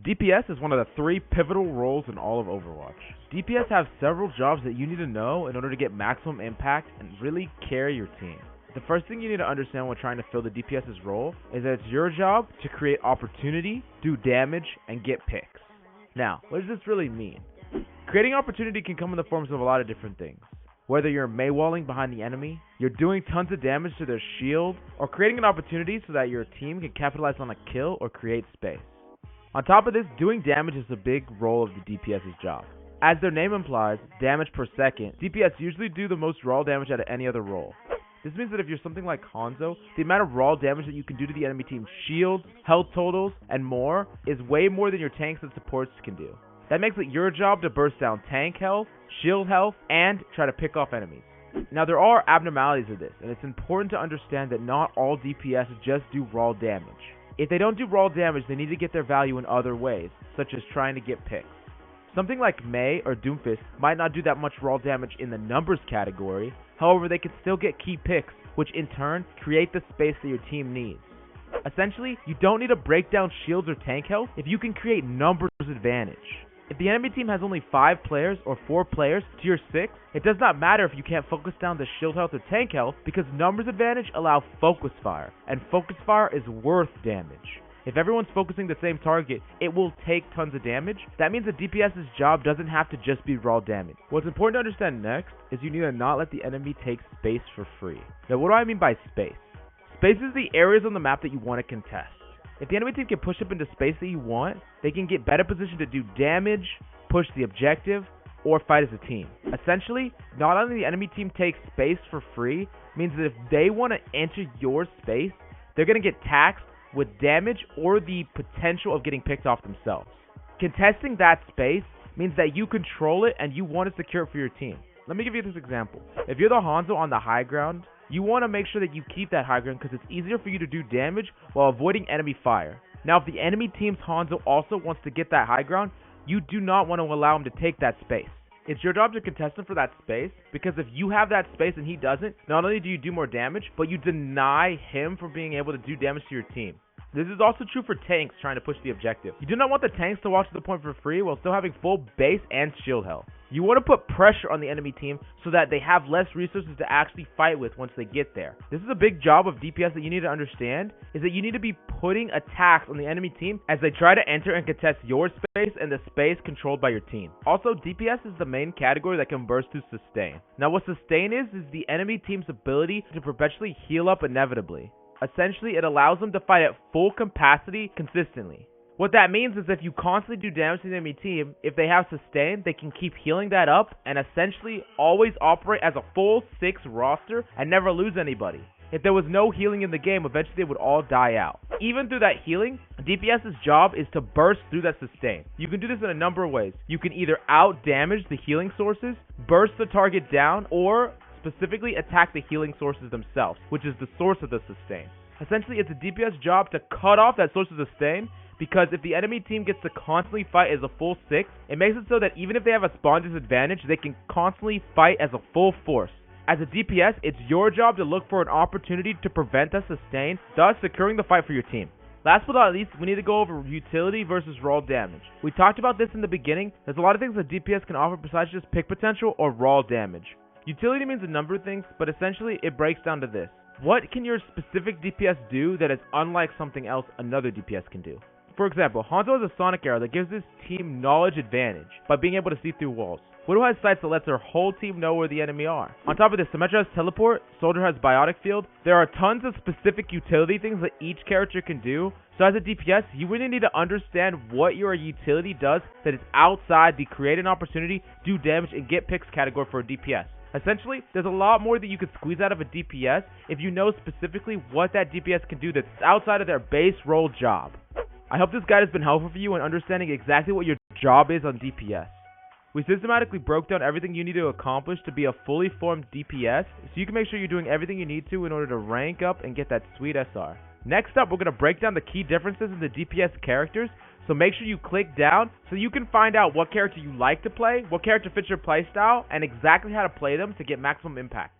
DPS is one of the three pivotal roles in all of Overwatch. DPS have several jobs that you need to know in order to get maximum impact and really carry your team. The first thing you need to understand when trying to fill the DPS's role is that it's your job to create opportunity, do damage, and get picks. Now, what does this really mean? Creating opportunity can come in the forms of a lot of different things. Whether you're Maywalling behind the enemy, you're doing tons of damage to their shield, or creating an opportunity so that your team can capitalize on a kill or create space. On top of this, doing damage is a big role of the DPS's job. As their name implies, damage per second, DPS usually do the most raw damage out of any other role. This means that if you're something like Hanzo, the amount of raw damage that you can do to the enemy team's shields, health totals, and more is way more than your tanks and supports can do. That makes it your job to burst down tank health, shield health, and try to pick off enemies. Now there are abnormalities of this, and it's important to understand that not all DPS just do raw damage. If they don't do raw damage, they need to get their value in other ways, such as trying to get picks. Something like Mei or Doomfist might not do that much raw damage in the numbers category, however they can still get key picks, which in turn create the space that your team needs. Essentially, you don't need to break down shields or tank health if you can create numbers advantage. If the enemy team has only 5 players or 4 players to your 6, it does not matter if you can't focus down the shield health or tank health because numbers advantage allow focus fire, and focus fire is worth damage. If everyone's focusing the same target, it will take tons of damage. That means the DPS's job doesn't have to just be raw damage. What's important to understand next is you need to not let the enemy take space for free. Now what do I mean by space? Space is the areas on the map that you want to contest. If the enemy team can push up into space that you want, they can get better positioned to do damage, push the objective, or fight as a team. Essentially, not only the enemy team takes space for free, means that if they want to enter your space, they're going to get taxed with damage or the potential of getting picked off themselves. Contesting that space means that you control it and you want to secure it for your team. Let me give you this example. If you're the Hanzo on the high ground, you want to make sure that you keep that high ground because it's easier for you to do damage while avoiding enemy fire. Now, if the enemy team's Hanzo also wants to get that high ground, you do not want to allow him to take that space. It's your job to contest him for that space, because if you have that space and he doesn't, not only do you do more damage, but you deny him from being able to do damage to your team. This is also true for tanks trying to push the objective. You do not want the tanks to walk to the point for free while still having full base and shield health. You want to put pressure on the enemy team so that they have less resources to actually fight with once they get there. This is a big job of DPS that you need to understand, is that you need to be putting attacks on the enemy team as they try to enter and contest your space and the space controlled by your team. Also, DPS is the main category that can burst to sustain. Now what sustain is the enemy team's ability to perpetually heal up inevitably. Essentially, it allows them to fight at full capacity consistently. What that means is if you constantly do damage to the enemy team, if they have sustain, they can keep healing that up and essentially always operate as a full 6 roster and never lose anybody. If there was no healing in the game, eventually they would all die out. Even through that healing, DPS's job is to burst through that sustain. You can do this in a number of ways. You can either out-damage the healing sources, burst the target down, or specifically attack the healing sources themselves, which is the source of the sustain. Essentially, it's a DPS job to cut off that source of sustain, because if the enemy team gets to constantly fight as a full 6, it makes it so that even if they have a spawn disadvantage, they can constantly fight as a full force. As a DPS, it's your job to look for an opportunity to prevent that sustain, thus securing the fight for your team. Last but not least, we need to go over utility versus raw damage. We talked about this in the beginning. There's a lot of things that DPS can offer besides just pick potential or raw damage. Utility means a number of things, but essentially it breaks down to this. What can your specific DPS do that is unlike something else another DPS can do? For example, Hanzo has a sonic arrow that gives his team knowledge advantage by being able to see through walls. Widow has sights that lets her whole team know where the enemy are. On top of this, Symmetra has teleport, Soldier has biotic field. There are tons of specific utility things that each character can do. So as a DPS, you really need to understand what your utility does that is outside the create an opportunity, do damage, and get picks category for a DPS. Essentially, there's a lot more that you could squeeze out of a DPS if you know specifically what that DPS can do that's outside of their base role job. I hope this guide has been helpful for you in understanding exactly what your job is on DPS. We systematically broke down everything you need to accomplish to be a fully formed DPS, so you can make sure you're doing everything you need to in order to rank up and get that sweet SR. Next up, we're going to break down the key differences in the DPS characters, so make sure you click down so you can find out what character you like to play, what character fits your playstyle, and exactly how to play them to get maximum impact.